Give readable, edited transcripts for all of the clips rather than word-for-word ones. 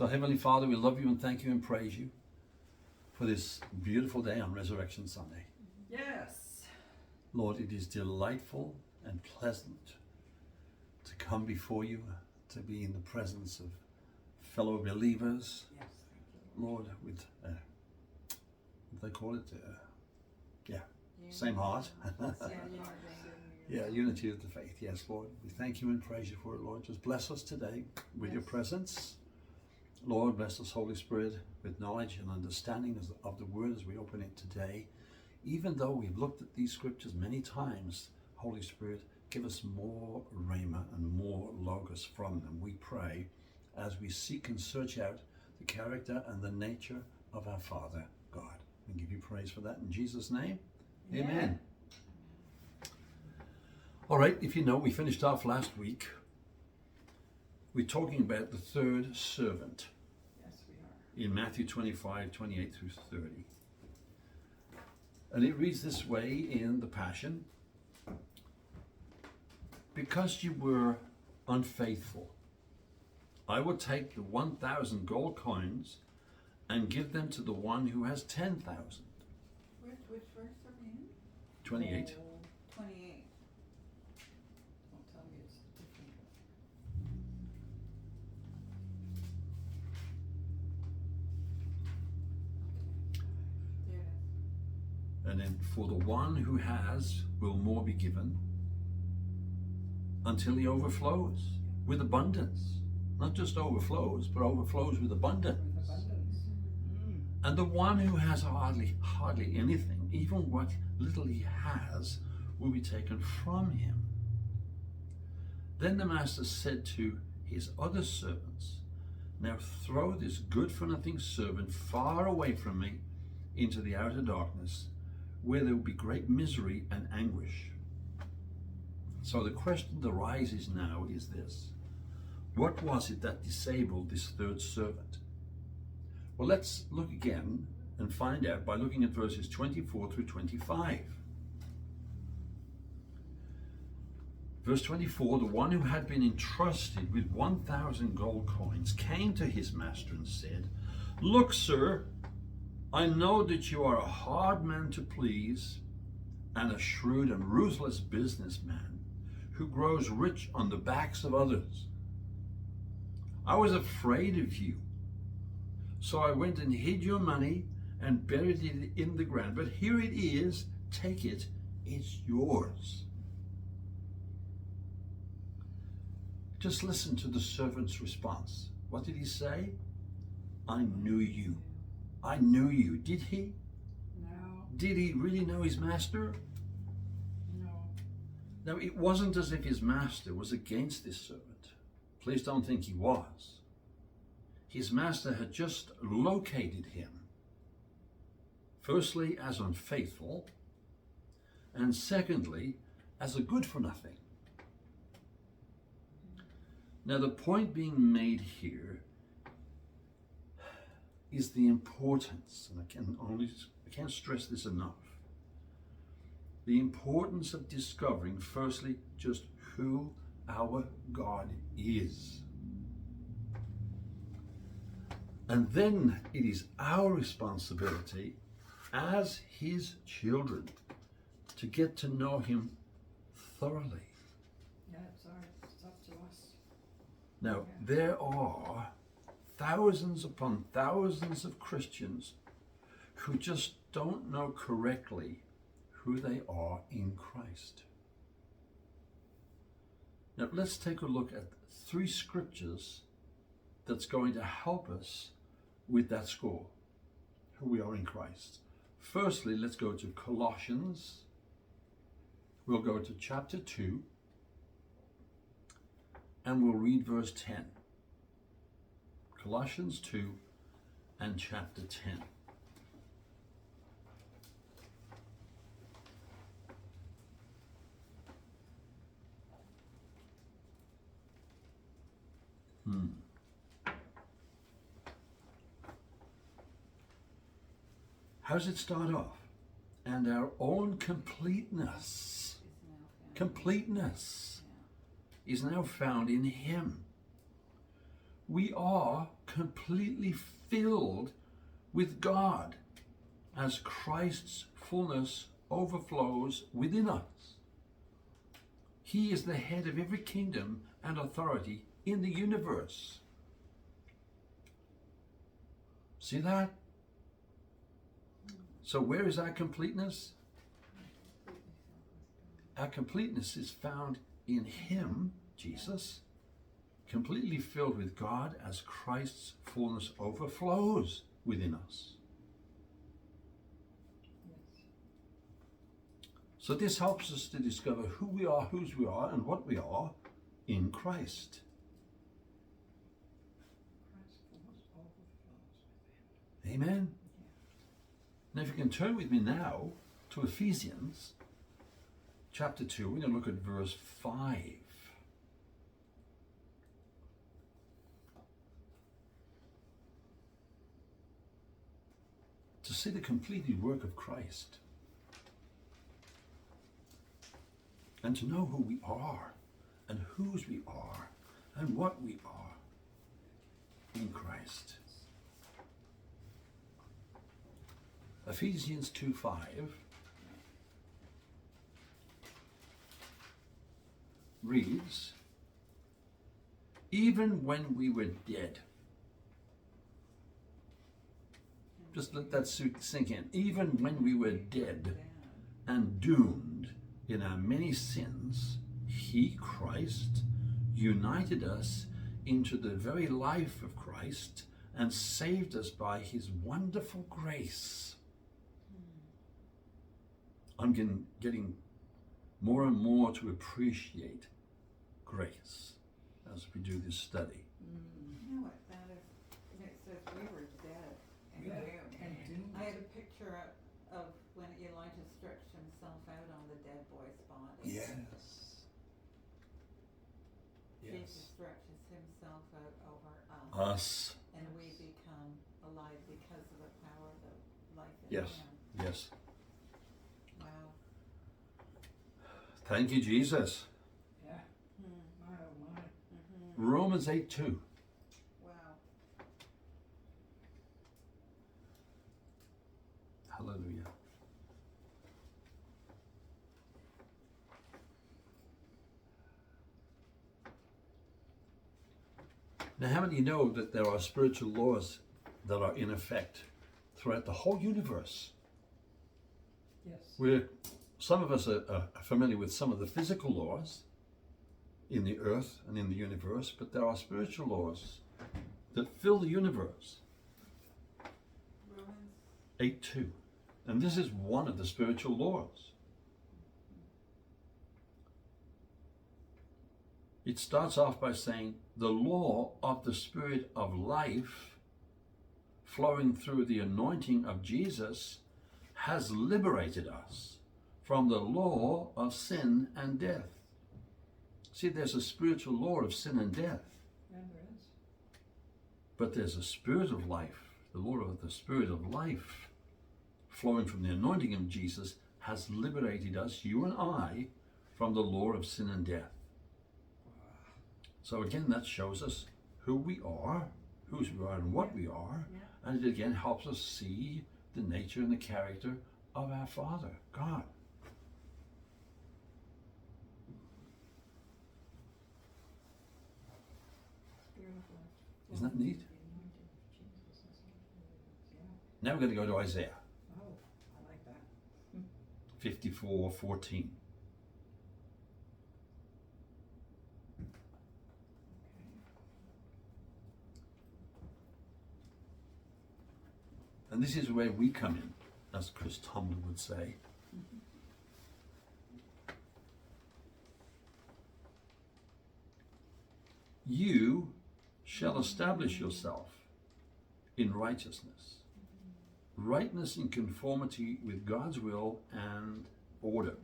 So Heavenly Father, we love you and thank you and praise you for this beautiful day on Resurrection Sunday. Yes. Lord, it is delightful and pleasant to come before you, to be in the presence of fellow believers. Yes. Thank you. Lord, with, what do they call it? Same heart. Yeah, unity of the faith. Yes, Lord. We thank you and praise you for it, Lord. Just bless us today with your presence. Lord, bless us, Holy Spirit, with knowledge and understanding of the word as we open it today. Even though we've looked at these scriptures many times, Holy Spirit, give us more rhema and more logos from them, we pray, as we seek and search out the character and the nature of our Father, God. We give you praise for that in Jesus' name. Yeah. Amen. All right, if you know, we finished off last week. We're talking about the third servant Yes, we are. in Matthew 25, 28 through 30. And it reads this way in the Passion. Because you were unfaithful, I will take the 1,000 gold coins and give them to the one who has 10,000. Which verse are we in? 28. Oh, 28. Don't tell me it's different. Okay. There it is. And then, for the one who has will more be given until he overflows with abundance. Not just overflows, but overflows with abundance. With abundance. And the one who has hardly anything, even what little he has, will be taken from him. Then the master said to his other servants, now throw this good-for-nothing servant far away from me into the outer darkness, where there will be great misery and anguish. So the question that arises now is this: what was it that disabled this third servant? Well, let's look again and find out by looking at verses 24 through 25. Verse 24, the one who had been entrusted with 1,000 gold coins came to his master and said, look, sir, I know that you are a hard man to please and a shrewd and ruthless businessman who grows rich on the backs of others. I was afraid of you, so I went and hid your money and buried it in the ground. But here it is, take it, it's yours. Just listen to the servant's response. What did he say? I knew you. I knew you. Did he? No. Did he really know his master? No. Now, it wasn't as if his master was against this servant. Please don't think he was. His master had just located him, firstly as unfaithful, and secondly as a good-for-nothing. Now, the point being made here is the importance, and I can't stress this enough, the importance of discovering, firstly, just who our God is. And then it is our responsibility as his children to get to know him thoroughly. Yeah, it's up to us. Now, there are thousands upon thousands of Christians who just don't know correctly who they are in Christ. Now, let's take a look at 3 scriptures that's going to help us with that score, who we are in Christ. Firstly, let's go to Colossians. We'll go to chapter 2, and we'll read verse 10. Colossians 2 and chapter 10. How does it start off? And our own completeness is now found in him, we are completely filled with God as Christ's fullness overflows within us. He is the head of every kingdom and authority in the universe. See that? So where is our completeness? Our completeness is found in Him, Jesus, completely filled with God as Christ's fullness overflows within us. Yes. So this helps us to discover who we are, whose we are, and what we are in Christ. Christ's fullness overflows within. Amen. Now if you can turn with me now to Ephesians chapter 2, we're going to look at verse 5. To see the completed work of Christ and to know who we are and whose we are and what we are in Christ. Ephesians 2:5 reads, even when we were dead. Just let that sink in. Even when we were dead and doomed in our many sins, He, Christ, united us into the very life of Christ and saved us by His wonderful grace. I'm getting more and more to appreciate grace as we do this study. You know what that is? It says we were dead and Yeah. doomed. And doomed. I had a picture of when Elijah stretched himself out on the dead boy's body. Yes. Jesus stretches himself out over us, Us. and we become alive because of the power of the life in Yes. Him. Yes. Wow. Thank you, Jesus. Yeah. My oh my. Romans 8:2. Wow. Hallelujah. Now, how many know that there are spiritual laws that are in effect throughout the whole universe? Yes. Some of us are familiar with some of the physical laws in the earth and in the universe, but there are spiritual laws that fill the universe. Romans 8:2. And this is one of the spiritual laws. It starts off by saying, the law of the Spirit of life flowing through the anointing of Jesus has liberated us from the law of sin and death. See, there's a spiritual law of sin and death, Yeah, there is. but there's a spirit of life. The law of the Spirit of life flowing from the anointing of Jesus has liberated us, you and I, from the law of sin and death. So again, that shows us who we are, whose we are, and what we are. Yeah. And it again helps us see the nature and the character of our Father, God. Spirit of life. Isn't that neat? The anointing of Jesus is what it is. Yeah. Now we're going to go to Isaiah Oh, I like that. 54:14. And this is where we come in, as Chris Tomlin would say. You shall establish yourself in righteousness, rightness in conformity with God's will and order.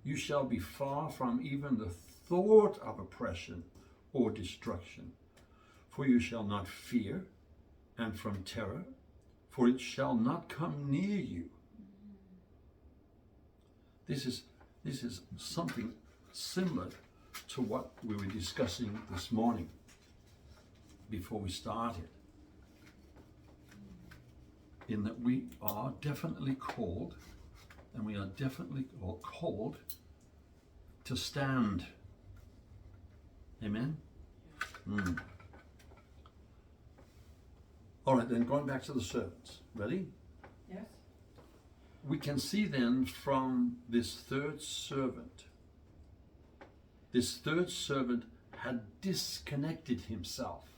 You shall be far from even the thought of oppression or destruction, for you shall not fear, and from terror, for it shall not come near you. This is something similar to what we were discussing this morning. before we started, in that we are definitely called, and we are definitely called to stand. Amen? All right, then going back to the servants. Ready? Yes. We can see then from this third servant had disconnected himself.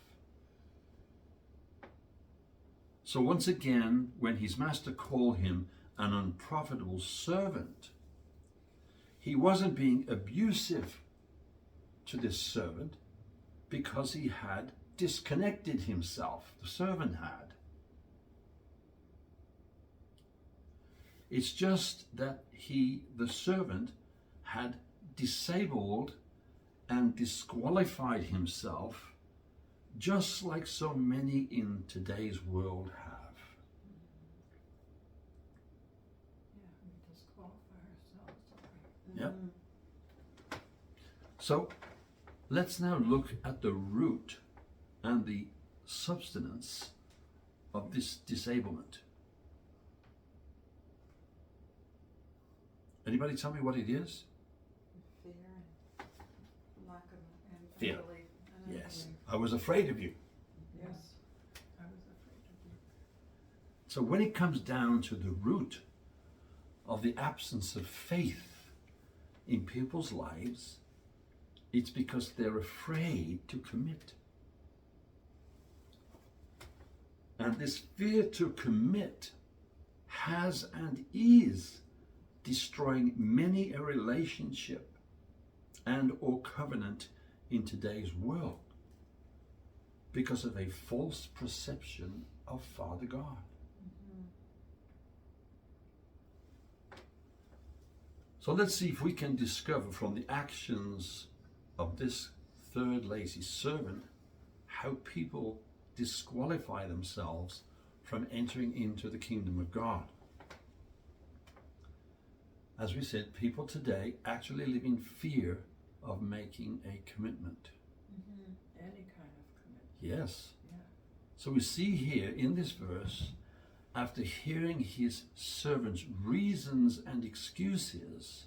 So once again, when his master called him an unprofitable servant, he wasn't being abusive to this servant because he had disconnected himself. The servant had. It's just that the servant, had disabled and disqualified himself, just like so many in today's world have. Yeah, we disqualify ourselves. Yep. So let's now look at the root and the substance of this disablement. Anybody tell me what it is? Fear and lack of and Fear. unbelief. Yes. I was afraid of you. Yes. I was afraid of you. So when it comes down to the root of the absence of faith in people's lives, it's because they're afraid to commit. And this fear to commit has and is destroying many a relationship and or covenant in today's world because of a false perception of Father God. So let's see if we can discover from the actions of this third lazy servant how people disqualify themselves from entering into the kingdom of God. As we said, people today actually live in fear of making a commitment. Any kind of commitment. Yes. Yeah. So we see here in this verse, after hearing his servant's reasons and excuses,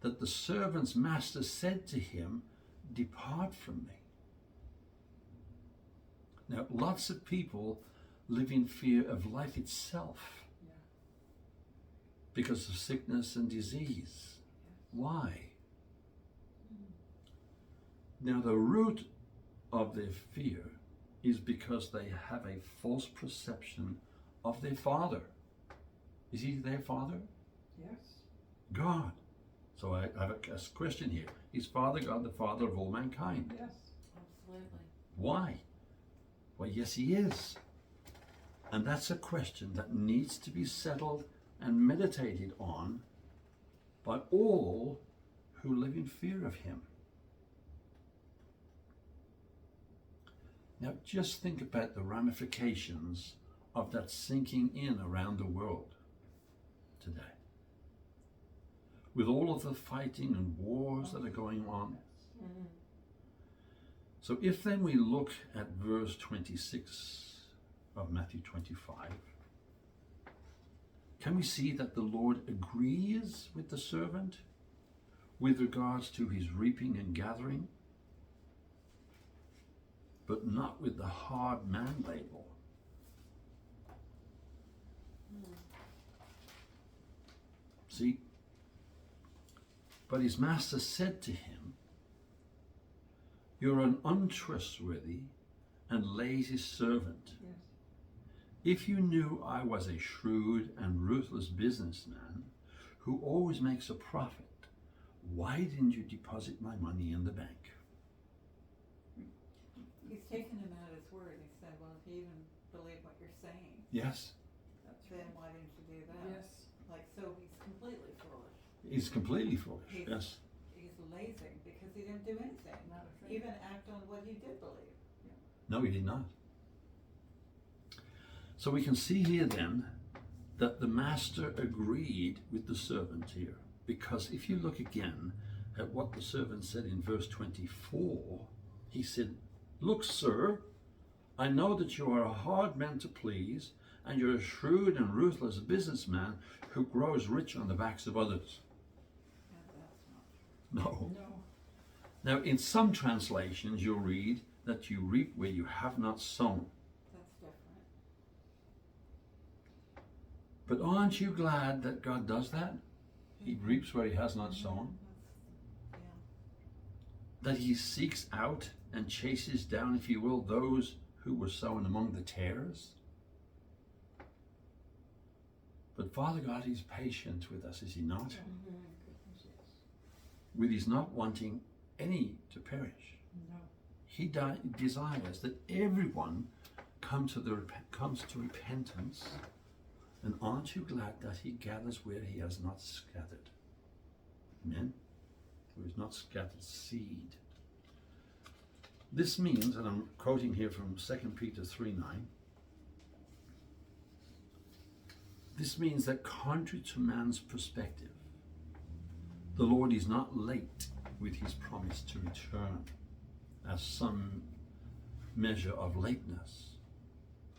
that the servant's master said to him, "Depart from me." Now, lots of people live in fear of life itself Yeah. because of sickness and disease. Why? Now, the root of their fear is because they have a false perception of their Father. Is he their Father? Yes. God. So I have a question here. Is Father God the Father of all mankind? Yes. Absolutely. Why? Well, yes, he is. And that's a question that needs to be settled and meditated on by all who live in fear of him. Now, just think about the ramifications of that sinking in around the world today. With all of the fighting and wars that are going on. So if then we look at verse 26 of Matthew 25, can we see that the Lord agrees with the servant with regards to his reaping and gathering, but not with the hard man label? See, but his master said to him, "You're an untrustworthy and lazy servant. Yes. If you knew I was a shrewd and ruthless businessman who always makes a profit, why didn't you deposit my money in the bank?" He's taken him at his word. He said, well, if you even believe what you're saying, Yes, That's then right. why didn't you do that? Yes. Like, so he's completely foolish. he's completely foolish. He's- Yes, He's lazy because he didn't do anything. Not afraid. Even act on what he did believe. no, he did not. So we can see here then that the master agreed with the servant here, because if you look again at what the servant said in verse 24, he said, "Look, sir, I know that you are a hard man to please, and you're a shrewd and ruthless businessman who grows rich on the backs of others. Yeah, that's not true. No. No. Now, in some translations, you'll read that you reap where you have not sown. That's different. But aren't you glad that God does that? He reaps where he has not sown. That's, yeah. That he seeks out and chases down, if you will, those who were sown among the tares. But Father God is patient with us, is he not? Goodness, yes. With his not wanting any to perish. No. He desires that everyone comes to repentance. And aren't you glad that he gathers where he has not scattered? Amen? Where he has not scattered seed. This means, and I'm quoting here from 2 Peter 3:9, this means that contrary to man's perspective, the Lord is not late with his promise to return as some measure of lateness,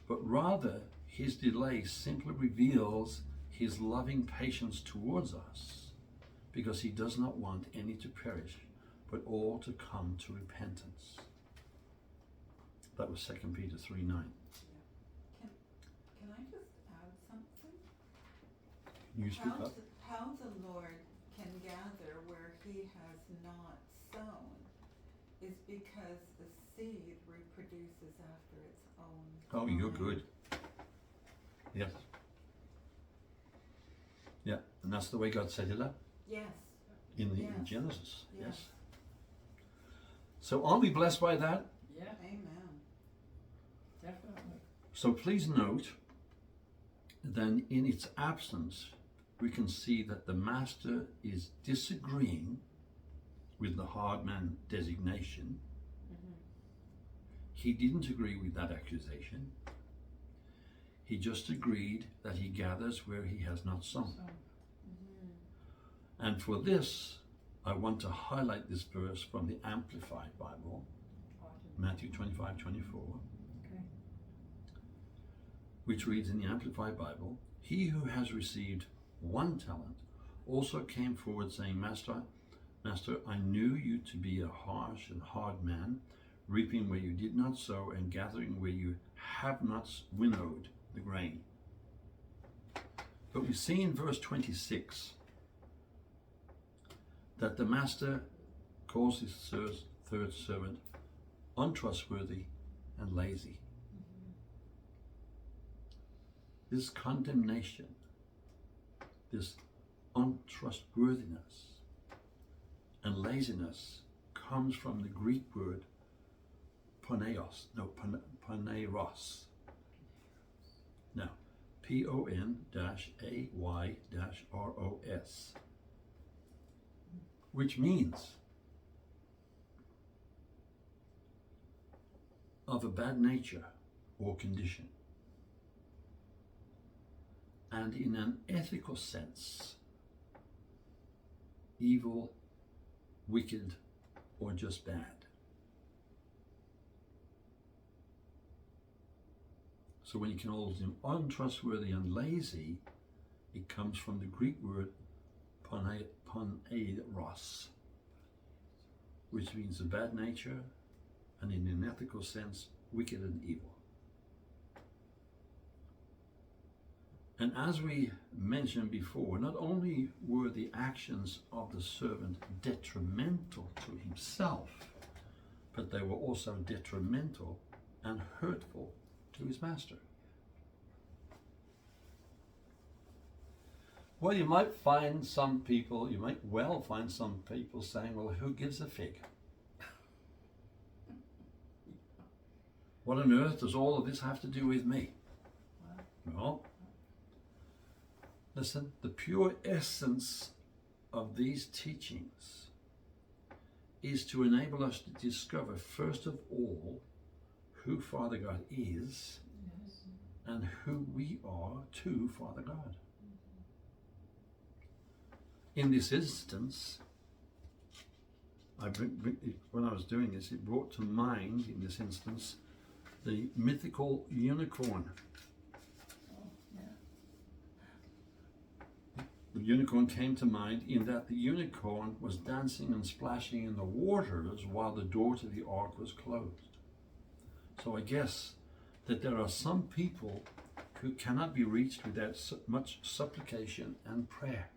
but rather his delay simply reveals his loving patience towards us, because he does not want any to perish, but all to come to repentance. That was 2 Peter 3:9. Can I just add something? You speak up. How the Lord can gather where he has not sown is because the seed reproduces after its own Oh, you're time. good. Yes. Yeah, and that's the way God set it up Yes, in Yes. Genesis. Yes. yes. So aren't we blessed by that? Yeah, Amen. definitely. So please note, then in its absence, we can see that the master is disagreeing with the hard man designation. He didn't agree with that accusation. He just agreed that he gathers where he has not sown. So, And for this, I want to highlight this verse from the Amplified Bible, Matthew 25:24, okay. which reads in the Amplified Bible, "He who has received 1 talent also came forward saying, Master, I knew you to be a harsh and hard man, reaping where you did not sow and gathering where you have not winnowed the grain." But we see in verse 26 that the master calls his third servant untrustworthy and lazy. This condemnation, this untrustworthiness and laziness comes from the Greek word poneiros. Now, P-O-N-A-Y-R-O-S, which means of a bad nature or condition. And in an ethical sense, evil, wicked, or just bad. So when he calls him untrustworthy and lazy, it comes from the Greek word poneiros, which means a bad nature, and in an ethical sense, wicked and evil. And as we mentioned before, not only were the actions of the servant detrimental to himself, but they were also detrimental and hurtful to his master. Well, you might well find some people saying, well, who gives a fig? What on earth does all of this have to do with me? Well, listen, the pure essence of these teachings is to enable us to discover, first of all, who Father God is and who we are to Father God. In this instance, when I was doing this, it brought to mind, in this instance, the mythical unicorn. Oh, yeah. The unicorn came to mind in that the unicorn was dancing and splashing in the waters while the door to the ark was closed. So I guess that there are some people who cannot be reached without much supplication and prayer.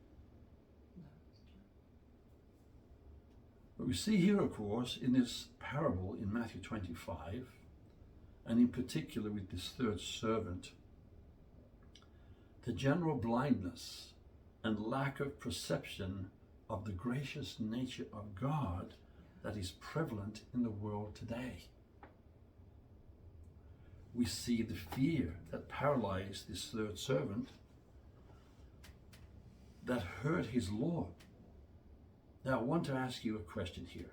But we see here, of course, in this parable in Matthew 25, and in particular with this third servant, the general blindness and lack of perception of the gracious nature of God that is prevalent in the world today. We see the fear that paralyzed this third servant, that hurt his Lord. Now, I want to ask you a question here.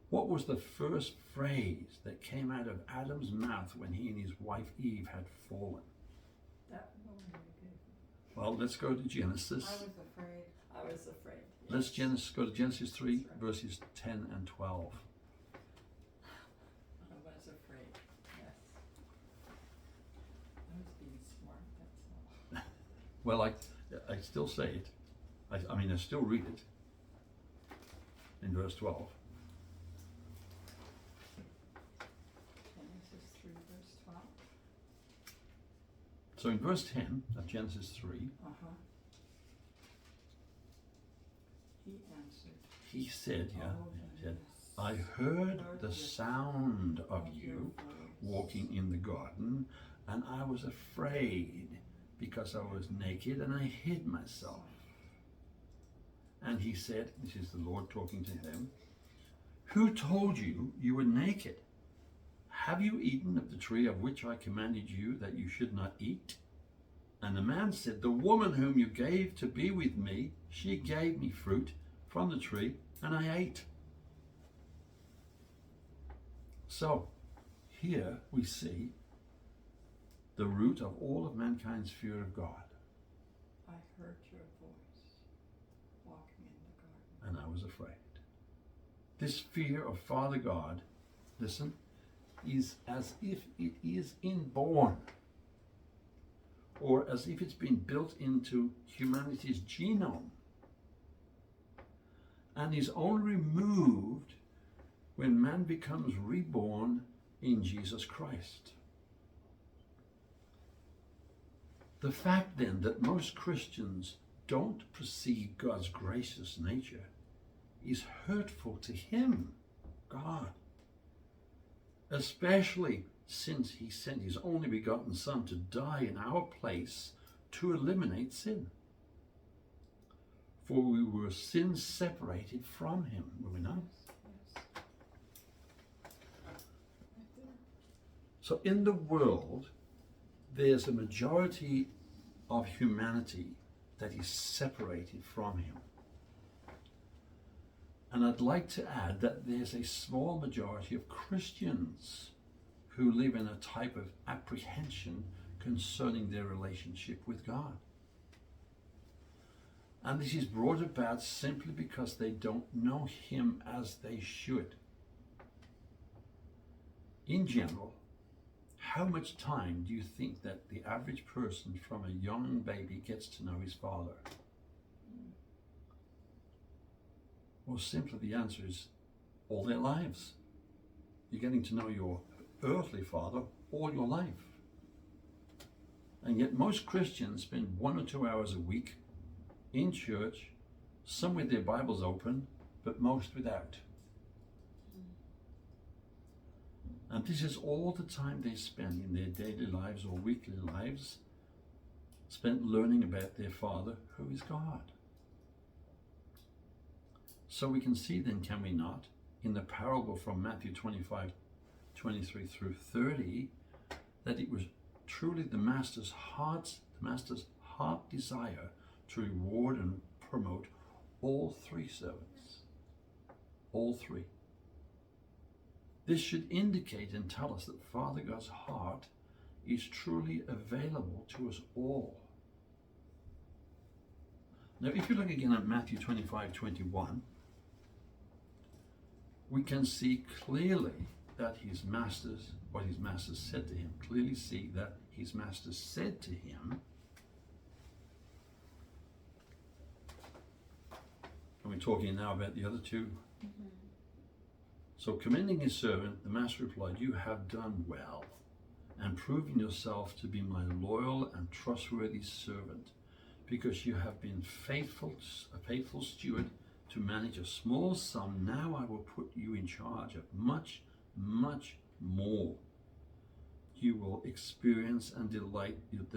What was the first phrase that came out of Adam's mouth when he and his wife Eve had fallen? That one really good. Well, let's go to Genesis. I was afraid. I was afraid. Let's yes. go to Genesis 3, That's right. verses 10 and 12. I was afraid, yes. I was being smart, that's all. Well, I still say it. I mean, I still read it in verse 12. Genesis 3, verse 12. So in verse 10 of Genesis 3, Uh-huh. He answered. he said, "Oh, he said, yes. I heard the the sound of your you voice." walking in the garden, and I was afraid because I was naked and I hid myself. And he said, this is the Lord talking to him, who told you you were naked? Have you eaten of the tree of which I commanded you that you should not eat? And the man said, the woman whom you gave to be with me, she gave me fruit from the tree, and I ate. So, here we see the root of all of mankind's fear of God. I heard your voice walking in the garden. And I was afraid. This fear of Father God, listen, is as if it is inborn, or as if it's been built into humanity's genome, and is only removed when man becomes reborn in Jesus Christ. The fact then that most Christians don't perceive God's gracious nature is hurtful to him, God, especially since he sent his only begotten Son to die in our place to eliminate sin. For we were sin separated from him, were we not? Yes. So in the world, there's a majority of humanity that is separated from him. And I'd like to add that there's a small majority of Christians who live in a type of apprehension concerning their relationship with God. And this is brought about simply because they don't know him as they should. In general, how much time do you think that the average person from a young baby gets to know his father? Well, simply the answer is all their lives. You're getting to know your earthly father all your life. And yet most Christians spend 1 or 2 hours a week in church, some with their Bibles open, but most without. And this is all the time they spend in their daily lives or weekly lives, spent learning about their Father, who is God. So we can see then, can we not, in the parable from Matthew 25, 23 through 30, that it was truly the master's heart desire to reward and promote all three servants. All three. This should indicate and tell us that Father God's heart is truly available to us all. Now, if you look again at Matthew 25, 21, we can see clearly that what his master said to him. Clearly see that his master said to him, and we're talking now about the other two. So commending his servant, the master replied, "You have done well, and proven yourself to be my loyal and trustworthy servant, because you have been a faithful steward to manage a small sum. Now I will put you in charge of much, much more. You will experience the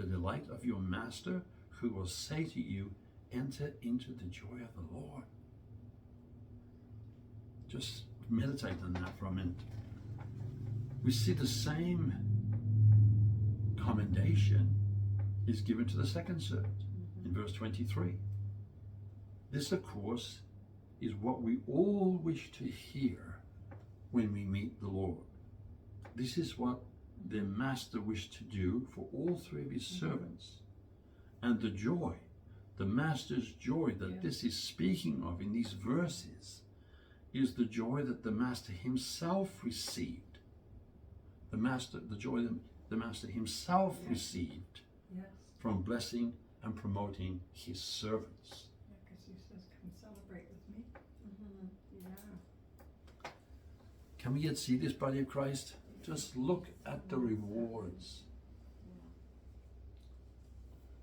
delight of your master, who will say to you, 'Enter into the joy of the Lord.'" Just meditate on that for a minute. We see the same commendation is given to the second servant in verse 23. This, of course, is what we all wish to hear when we meet the Lord. This is what the master wished to do for all three of his servants. And the joy, the master's joy that this is speaking of in these verses, is the joy that the master himself received. The joy that the master himself received from blessing and promoting his servants. Yeah, because he says, "Come celebrate with me." Yeah. Can we yet see this, body of Christ? Just look at the rewards.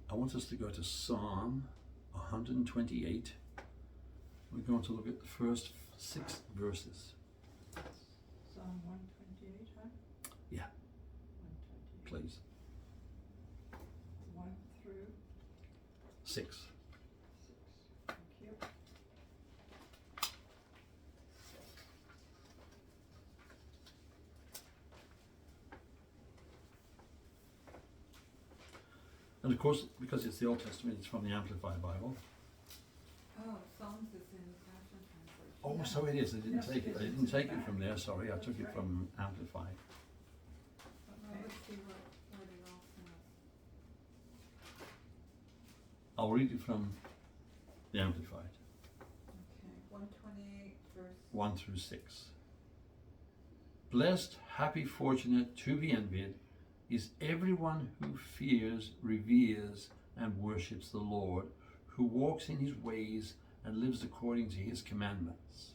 I want us to go to Psalm 128. We're going to look at the first 6 verses. Psalm 128, huh? Yeah. 128. Please. 1 through 6. 6. Thank you. And of course, because it's the Old Testament, it's from the Amplified Bible. Oh, Psalms is in Passion Translation. Oh, so it is. I didn't Yes, take it. I it is. didn't take it from there. Sorry, I took it Right. from Amplified. Well, let's see what it all says. I'll read it from the Amplified, Okay, 128 verse. 1 through 6. Blessed, happy, fortunate, to be envied is everyone who fears, reveres, and worships the Lord, who walks in his ways and lives according to his commandments.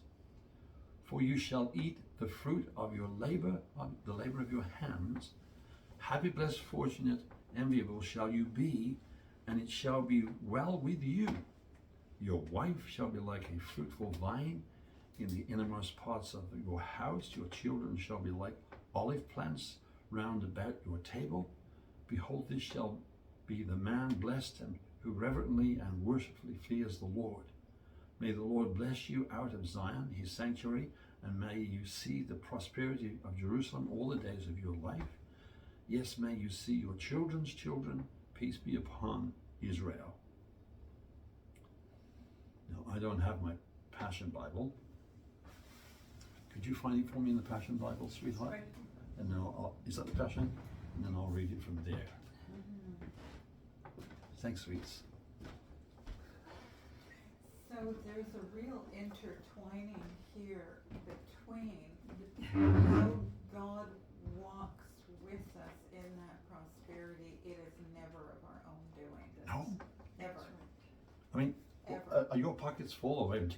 For you shall eat the fruit of your labor, of the labor of your hands. Happy, blessed, fortunate, enviable shall you be, and it shall be well with you. Your wife shall be like a fruitful vine in the innermost parts of your house. Your children shall be like olive plants round about your table. Behold, this shall be the man blessed and who reverently and worshipfully fears the Lord. May the Lord bless you out of Zion, his sanctuary, and may you see the prosperity of Jerusalem all the days of your life. Yes, may you see your children's children. Peace be upon Israel. Now, I don't have my Passion Bible. Could you find it for me in the Passion Bible, sweetheart? Right. And then is that the Passion? And then I'll read it from there. Thanks, sweets. So there's a real intertwining here between how God walks with us in that prosperity. It is never of our own doing. No. Ever. I mean, Ever. are your pockets full or empty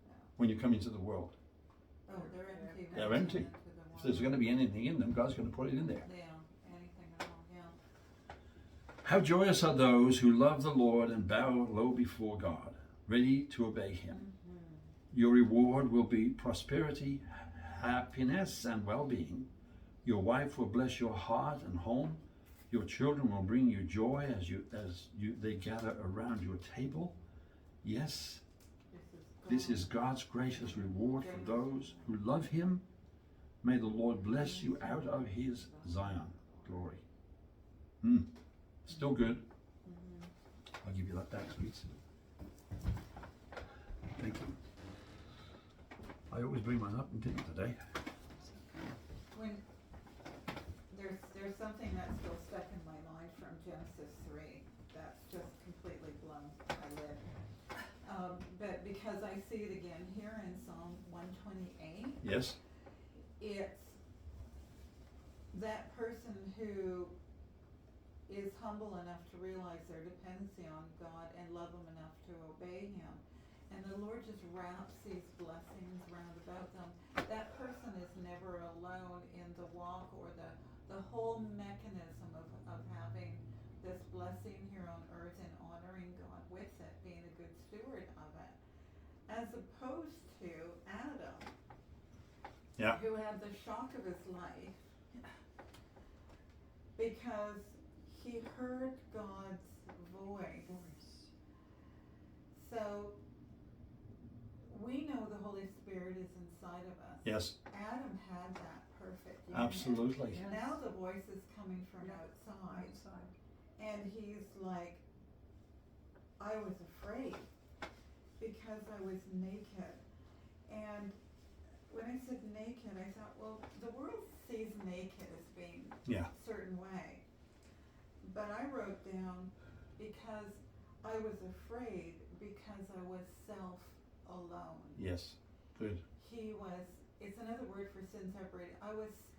No. when you come into the world? Oh, they're empty. They're when we empty. come into the If there's world. going to be anything in them, God's going to put it in there. Yeah, anything at all, yeah. How joyous are those who love the Lord and bow low before God, ready to obey him. Your reward will be prosperity, happiness, and well-being. Your wife will bless your heart and home. Your children will bring you joy as they gather around your table. Yes, this is God's gracious reward for those who love him. May the Lord bless you out of his Zion glory. Still good. I'll give you that back, sweets. Thank you. I always bring mine up and didn't today. When there's something that's still stuck in my mind from Genesis 3 that's just completely blown my lid. But because I see it again here in Psalm 128, Yes? it's that person who is humble enough to realize their dependency on God and love Him enough to obey Him, and the Lord just wraps these blessings round about them, that person is never alone in the walk or the whole mechanism of having this blessing here on earth and honoring God with it, being a good steward of it, as opposed to Adam, Yeah. who had the shock of his life because he heard God's voice. So we know the Holy Spirit is inside of us. Yes. Adam had that perfect union. Absolutely. Yes. Now the voice is coming from Yeah. outside, Outside. and he's like, I was afraid because I was naked. And when I said naked, I thought, well, the world sees naked as being Yeah. a certain way. But I wrote down because I was afraid because I was self-alone. Yes. Good. He was, it's another word for sin separated.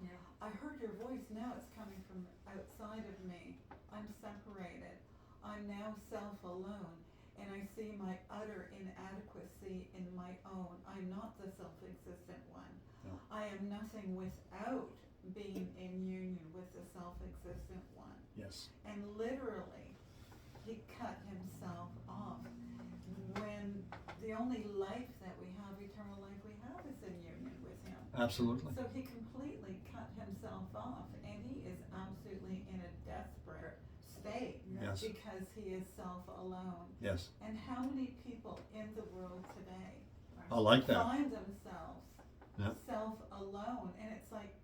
Yeah. I heard your voice, now it's coming from outside of me. I'm separated. I'm now self-alone. And I see my utter inadequacy in my own. I'm not the self-existent one. No. I am nothing without being in union with the self-existent one. Yes. And literally, he cut himself off. When the only life that we have, eternal life we have, is in union with him. Absolutely. So he completely cut himself off, and he is absolutely in a desperate state Yes. because he is self-alone. Yes. And how many people in the world today I like that. find themselves Yeah. self-alone, and it's like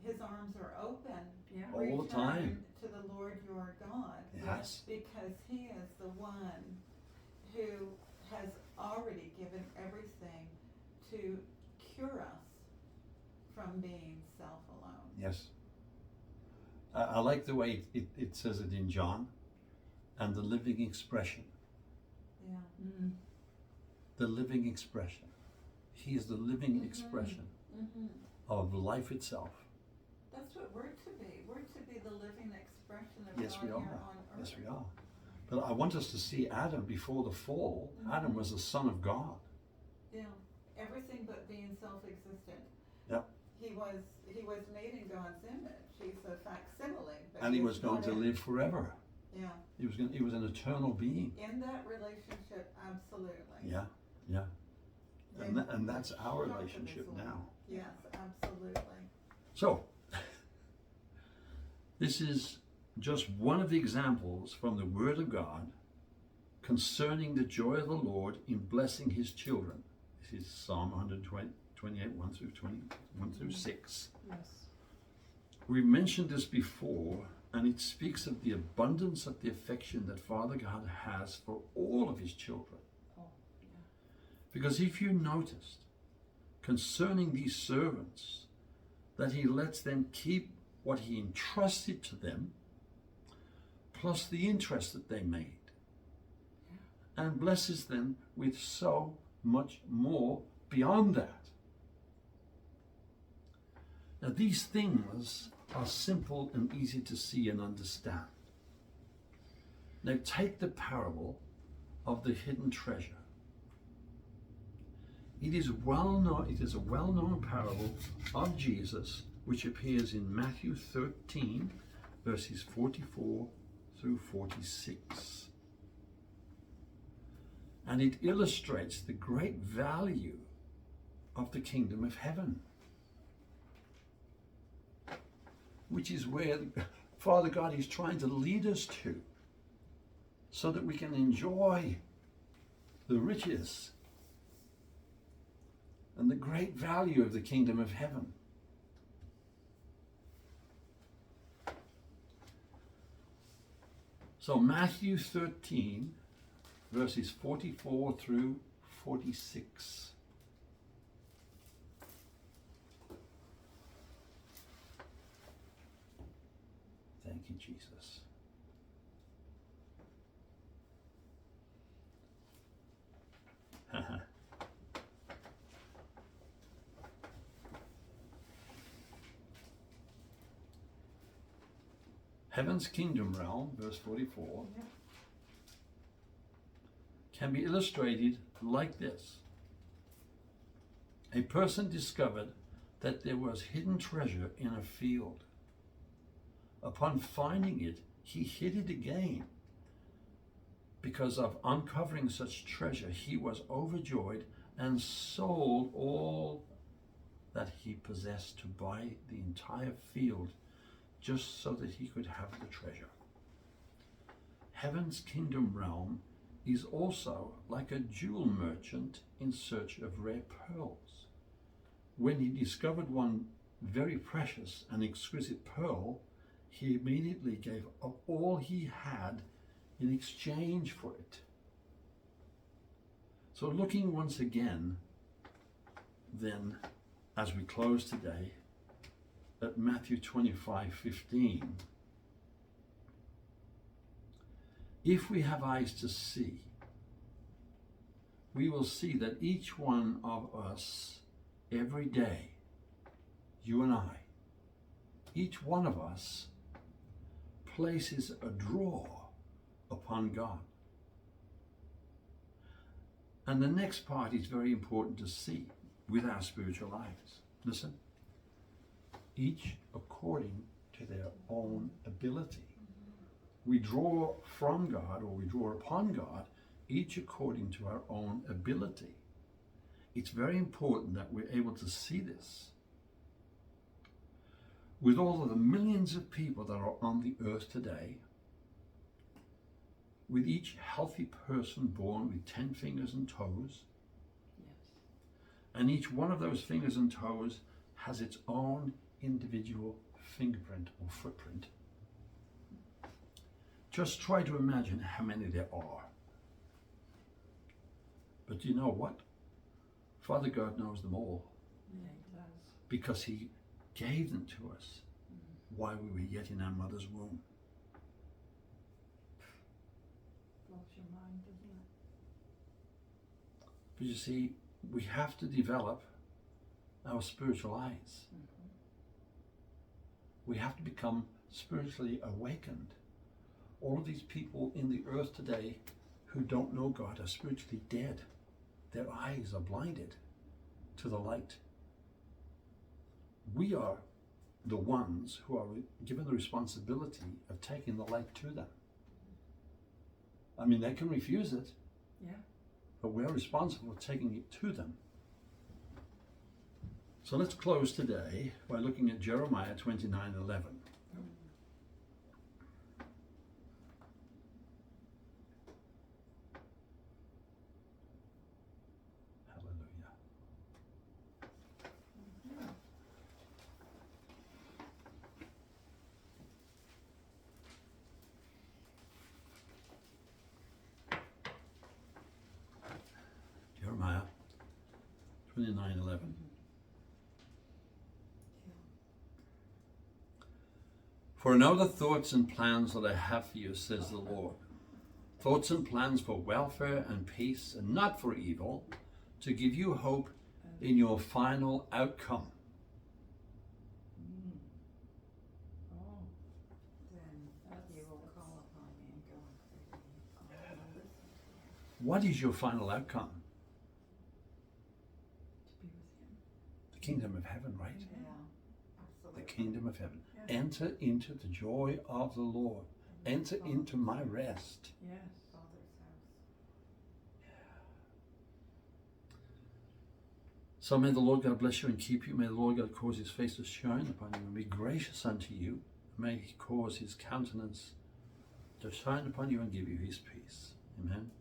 his arms are open. Yeah. All the time. Return to the Lord your God, Yes. because he is the one who has already given everything to cure us from being self-alone. Yes. I like the way it says it in John, and the living expression. Yeah. Mm. The living expression. He is the living Mhm. expression Mm-hmm. of life itself. That's what we're to be. We're to be the living expression of Yes, God we here are. on earth. Yes, we are. But I want us to see Adam before the fall. Adam was the son of God. Yeah. Everything but being self-existent. Yep. He was made in God's image. He's a facsimile. But And he he's was going not to in- live forever. Yeah. He was an eternal being. In that relationship, absolutely. Yeah, yeah. And And that's our shock of relationship his life. now. Yes, absolutely. So, this is just one of the examples from the Word of God concerning the joy of the Lord in blessing His children. This is Psalm 128, 1 through 20, 1 through 6. Yes. We mentioned this before, and it speaks of the abundance of the affection that Father God has for all of His children. Oh, yeah. Because if you noticed, concerning these servants, that He lets them keep what He entrusted to them, plus the interest that they made, and blesses them with so much more beyond that. Now, these things are simple and easy to see and understand. Now, take the parable of the hidden treasure. It is a well-known parable of Jesus, which appears in Matthew 13, verses 44 through 46. And it illustrates the great value of the kingdom of heaven, which is where Father God is trying to lead us to, so that we can enjoy the riches and the great value of the kingdom of heaven. So Matthew 13, verses 44 through 46. Thank you, Jesus. Heaven's kingdom realm, verse 44, Yeah. can be illustrated like this. A person discovered that there was hidden treasure in a field. Upon finding it, he hid it again. Because of uncovering such treasure, he was overjoyed and sold all that he possessed to buy the entire field just so that he could have the treasure. Heaven's kingdom realm is also like a jewel merchant in search of rare pearls. When he discovered one very precious and exquisite pearl, he immediately gave up all he had in exchange for it. So looking once again, then, as we close today, at Matthew 25:15, if we have eyes to see, we will see that each one of us, every day, you and I, each one of us places a draw upon God. And the next part is very important to see with our spiritual eyes. Listen. Each according to their own ability. We draw from God, or we draw upon God, each according to our own ability. It's very important that we're able to see this. With all of the millions of people that are on the earth today, with each healthy person born with 10 fingers and toes, Yes. and each one of those fingers and toes has its own individual fingerprint or footprint. Just try to imagine how many there are. But you know what? Father God knows them all, Yeah, it does. because he gave them to us while we were yet in our mother's womb. Blows your mind, doesn't it? But you see, we have to develop our spiritual eyes. We have to become spiritually awakened. All of these people in the earth today who don't know God are spiritually dead. Their eyes are blinded to the light. We are the ones who are given the responsibility of taking the light to them. I mean, they can refuse it, Yeah. but we're responsible for taking it to them. So let's close today by looking at Jeremiah 29:11. Hallelujah. Jeremiah 29:11. For I know the thoughts and plans that I have for you, says the Lord. Thoughts and plans for welfare and peace, and not for evil, to give you hope in your final outcome. Oh, Then That's- you will that's- call upon me and go and pray to me. I will listen to you. What is your final outcome? to be with him. The kingdom of heaven, right? Yeah. Yeah, The absolutely. kingdom of heaven. Yeah. Enter into the joy of the Lord. Enter into my rest. Yes. Father's house. So may the Lord God bless you and keep you. May the Lord God cause his face to shine upon you and be gracious unto you. May he cause his countenance to shine upon you and give you his peace. Amen.